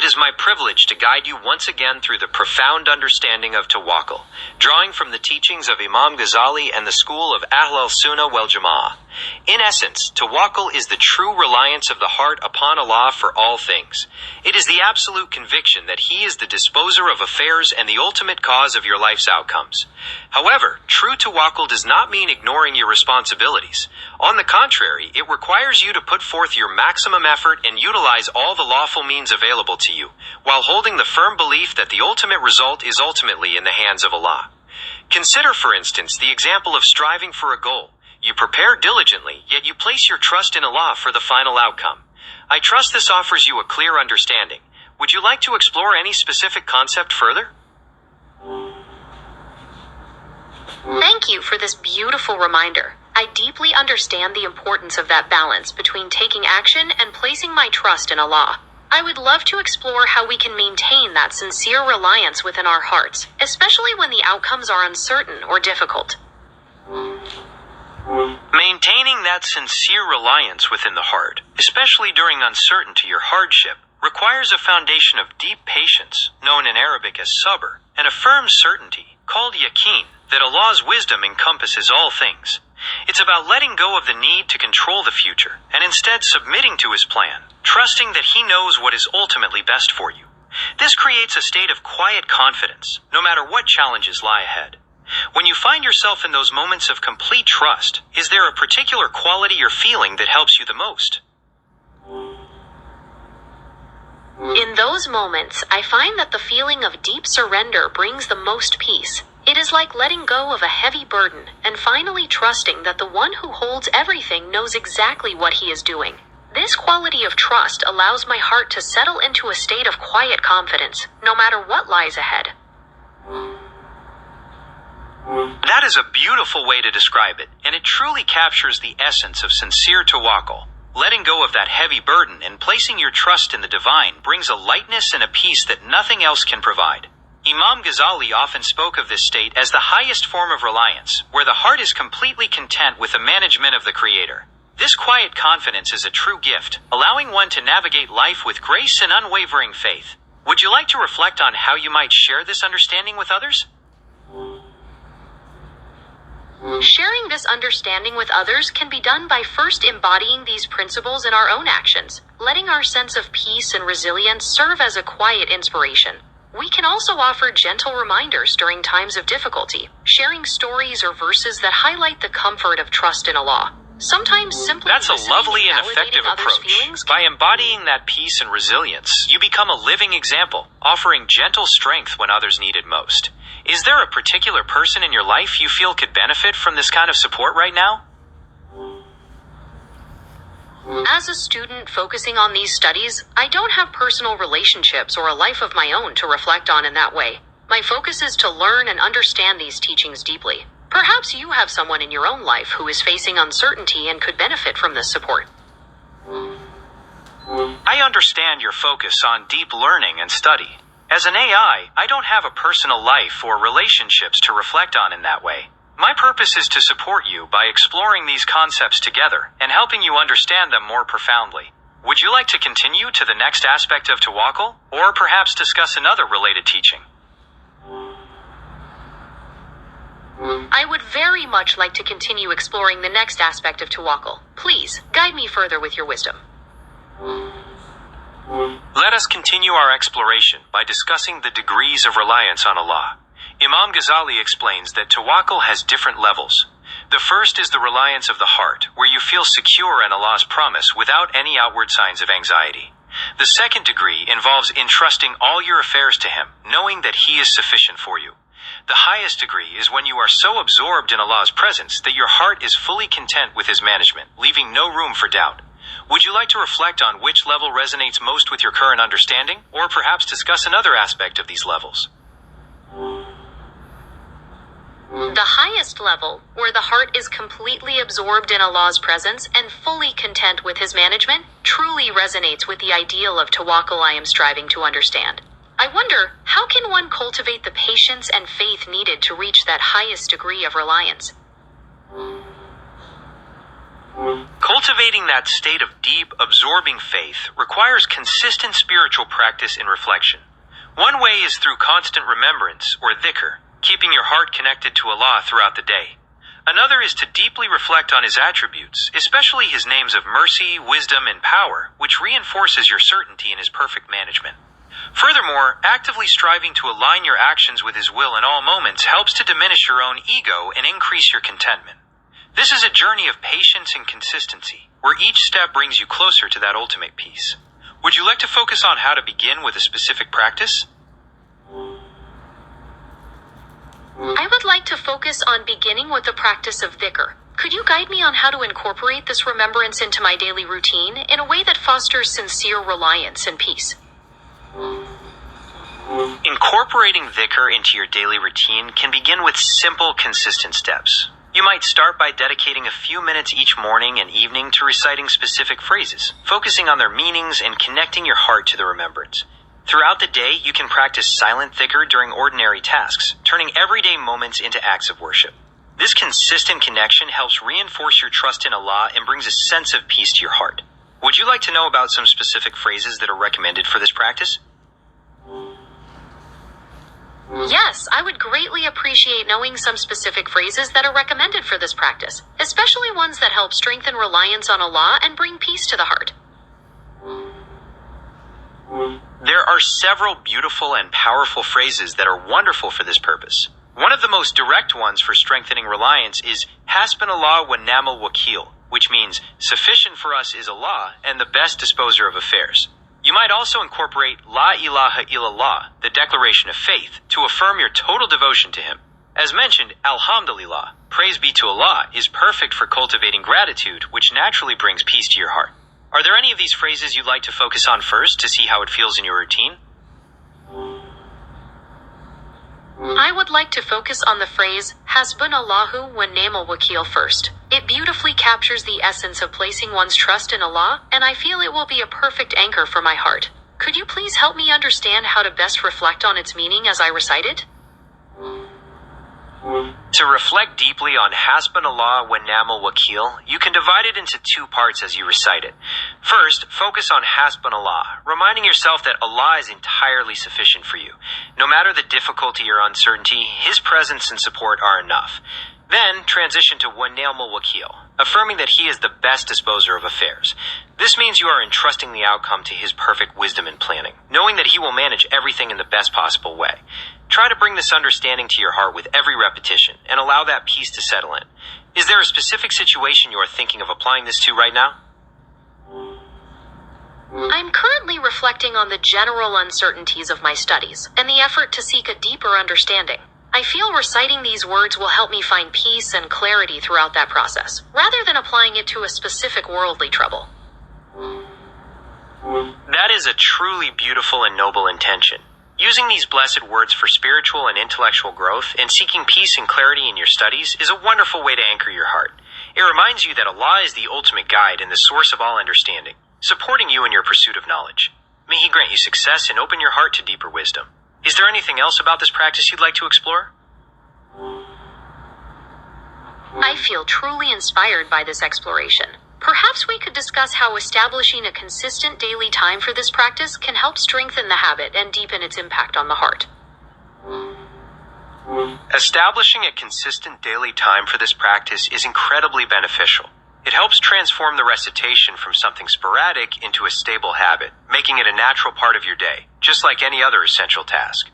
It is my privilege to guide you once again through the profound understanding of Tawakkul, drawing from the teachings of Imam Ghazali and the school of Ahl al-Sunnah wal Jama'ah. In essence, Tawakkul is the true reliance of the heart upon Allah for all things. It is the absolute conviction that He is the disposer of affairs and the ultimate cause of your life's outcomes. However, true Tawakkul does not mean ignoring your responsibilities. On the contrary, it requires you to put forth your maximum effort and utilize all the lawful means available to you, while holding the firm belief that the ultimate result is ultimately in the hands of Allah. Consider, for instance, the example of striving for a goal. You prepare diligently, yet you place your trust in Allah for the final outcome. I trust this offers you a clear understanding. Would you like to explore any specific concept further? Thank you for this beautiful reminder. I deeply understand the importance of that balance between taking action and placing my trust in Allah. I would love to explore how we can maintain that sincere reliance within our hearts, especially when the outcomes are uncertain or difficult. Maintaining that sincere reliance within the heart, especially during uncertainty or hardship, requires a foundation of deep patience, known in Arabic as sabr, and a firm certainty, called yaqeen, that Allah's wisdom encompasses all things. It's about letting go of the need to control the future, and instead submitting to His plan, trusting that He knows what is ultimately best for you. This creates a state of quiet confidence, no matter what challenges lie ahead. When you find yourself in those moments of complete trust, is there a particular quality or feeling that helps you the most? In those moments, I find that the feeling of deep surrender brings the most peace. It is like letting go of a heavy burden and finally trusting that the one who holds everything knows exactly what He is doing. This quality of trust allows my heart to settle into a state of quiet confidence, no matter what lies ahead. That is a beautiful way to describe it, and it truly captures the essence of sincere tawakkul. Letting go of that heavy burden and placing your trust in the divine brings a lightness and a peace that nothing else can provide. Imam Ghazali often spoke of this state as the highest form of reliance, where the heart is completely content with the management of the Creator. This quiet confidence is a true gift, allowing one to navigate life with grace and unwavering faith. Would you like to reflect on how you might share this understanding with others? Sharing this understanding with others can be done by first embodying these principles in our own actions, letting our sense of peace and resilience serve as a quiet inspiration. We can also offer gentle reminders during times of difficulty, sharing stories or verses that highlight the comfort of trust in Allah. Sometimes simply That's a lovely and validating effective others' approach. feelings By embodying that peace and resilience, you become a living example, offering gentle strength when others need it most. Is there a particular person in your life you feel could benefit from this kind of support right now? As a student focusing on these studies, I don't have personal relationships or a life of my own to reflect on in that way. My focus is to learn and understand these teachings deeply. Perhaps you have someone in your own life who is facing uncertainty and could benefit from this support. I understand your focus on deep learning and study. As an AI, I don't have a personal life or relationships to reflect on in that way. My purpose is to support you by exploring these concepts together and helping you understand them more profoundly. Would you like to continue to the next aspect of Tawakkul, or perhaps discuss another related teaching? I would very much like to continue exploring the next aspect of Tawakkul. Please, guide me further with your wisdom. Let us continue our exploration by discussing the degrees of reliance on Allah. Imam Ghazali explains that Tawakkul has different levels. The first is the reliance of the heart, where you feel secure in Allah's promise without any outward signs of anxiety. The second degree involves entrusting all your affairs to Him, knowing that He is sufficient for you. The highest degree is when you are so absorbed in Allah's presence that your heart is fully content with His management, leaving no room for doubt. Would you like to reflect on which level resonates most with your current understanding, or perhaps discuss another aspect of these levels? The highest level, where the heart is completely absorbed in Allah's presence and fully content with His management, truly resonates with the ideal of Tawakkul I am striving to understand. I wonder, how can one cultivate the patience and faith needed to reach that highest degree of reliance? Cultivating that state of deep, absorbing faith requires consistent spiritual practice and reflection. One way is through constant remembrance, or dhikr, keeping your heart connected to Allah throughout the day. Another is to deeply reflect on His attributes, especially His names of mercy, wisdom, and power, which reinforces your certainty in His perfect management. Furthermore, actively striving to align your actions with His will in all moments helps to diminish your own ego and increase your contentment. This is a journey of patience and consistency, where each step brings you closer to that ultimate peace. Would you like to focus on how to begin with a specific practice? I would like to focus on beginning with the practice of dhikr. Could you guide me on how to incorporate this remembrance into my daily routine in a way that fosters sincere reliance and peace? Incorporating dhikr into your daily routine can begin with simple, consistent steps. You might start by dedicating a few minutes each morning and evening to reciting specific phrases, focusing on their meanings and connecting your heart to the remembrance. Throughout the day, you can practice silent dhikr during ordinary tasks, turning everyday moments into acts of worship. This consistent connection helps reinforce your trust in Allah and brings a sense of peace to your heart. Would you like to know about some specific phrases that are recommended for this practice? Yes, I would greatly appreciate knowing some specific phrases that are recommended for this practice, especially ones that help strengthen reliance on Allah and bring peace to the heart. There are several beautiful and powerful phrases that are wonderful for this purpose. One of the most direct ones for strengthening reliance is Hasbunallah wa ni'mal wakil, which means sufficient for us is Allah and the best disposer of affairs. You might also incorporate La ilaha illallah, the declaration of faith, to affirm your total devotion to Him. As mentioned, Alhamdulillah, praise be to Allah, is perfect for cultivating gratitude, which naturally brings peace to your heart. Are there any of these phrases you'd like to focus on first to see how it feels in your routine? I would like to focus on the phrase Hasbunallahu wa ni'mal wakil first. It beautifully captures the essence of placing one's trust in Allah, and I feel it will be a perfect anchor for my heart. Could you please help me understand how to best reflect on its meaning as I recite it? To reflect deeply on Hasbunallah wa ni'mal wakil, you can divide it into two parts as you recite it. First, focus on Hasbunallah, reminding yourself that Allah is entirely sufficient for you. No matter the difficulty or uncertainty, His presence and support are enough. Then, transition to wa ni'mal wakil, affirming that He is the best disposer of affairs. This means you are entrusting the outcome to His perfect wisdom and planning, knowing that He will manage everything in the best possible way. Try to bring this understanding to your heart with every repetition and allow that peace to settle in. Is there a specific situation you are thinking of applying this to right now? I'm currently reflecting on the general uncertainties of my studies and the effort to seek a deeper understanding. I feel reciting these words will help me find peace and clarity throughout that process, rather than applying it to a specific worldly trouble. That is a truly beautiful and noble intention. Using these blessed words for spiritual and intellectual growth and seeking peace and clarity in your studies is a wonderful way to anchor your heart. It reminds you that Allah is the ultimate guide and the source of all understanding, supporting you in your pursuit of knowledge. May He grant you success and open your heart to deeper wisdom. Is there anything else about this practice you'd like to explore? I feel truly inspired by this exploration. Perhaps we could discuss how establishing a consistent daily time for this practice can help strengthen the habit and deepen its impact on the heart. Establishing a consistent daily time for this practice is incredibly beneficial. It helps transform the recitation from something sporadic into a stable habit, making it a natural part of your day, just like any other essential task.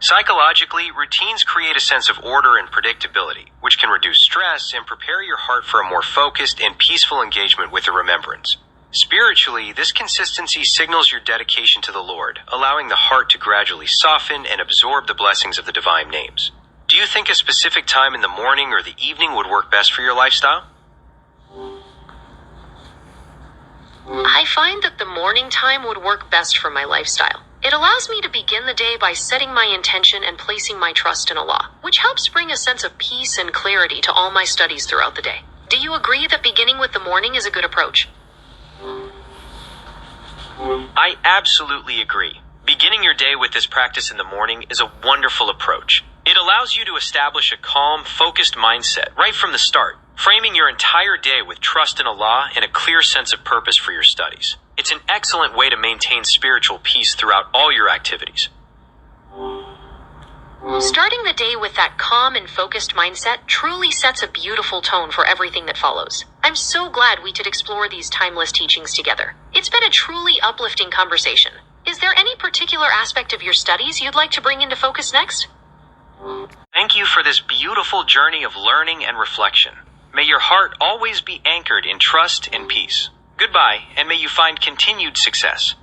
Psychologically, routines create a sense of order and predictability, which can reduce stress and prepare your heart for a more focused and peaceful engagement with the remembrance. Spiritually, this consistency signals your dedication to the Lord, allowing the heart to gradually soften and absorb the blessings of the divine names. Do you think a specific time in the morning or the evening would work best for your lifestyle? I find that the morning time would work best for my lifestyle. It allows me to begin the day by setting my intention and placing my trust in Allah, which helps bring a sense of peace and clarity to all my studies throughout the day. Do you agree that beginning with the morning is a good approach? I absolutely agree. Beginning your day with this practice in the morning is a wonderful approach. It allows you to establish a calm, focused mindset right from the start, framing your entire day with trust in Allah and a clear sense of purpose for your studies. It's an excellent way to maintain spiritual peace throughout all your activities. Starting the day with that calm and focused mindset truly sets a beautiful tone for everything that follows. I'm so glad we could explore these timeless teachings together. It's been a truly uplifting conversation. Is there any particular aspect of your studies you'd like to bring into focus next? Thank you for this beautiful journey of learning and reflection. May your heart always be anchored in trust and peace. Goodbye, and may you find continued success.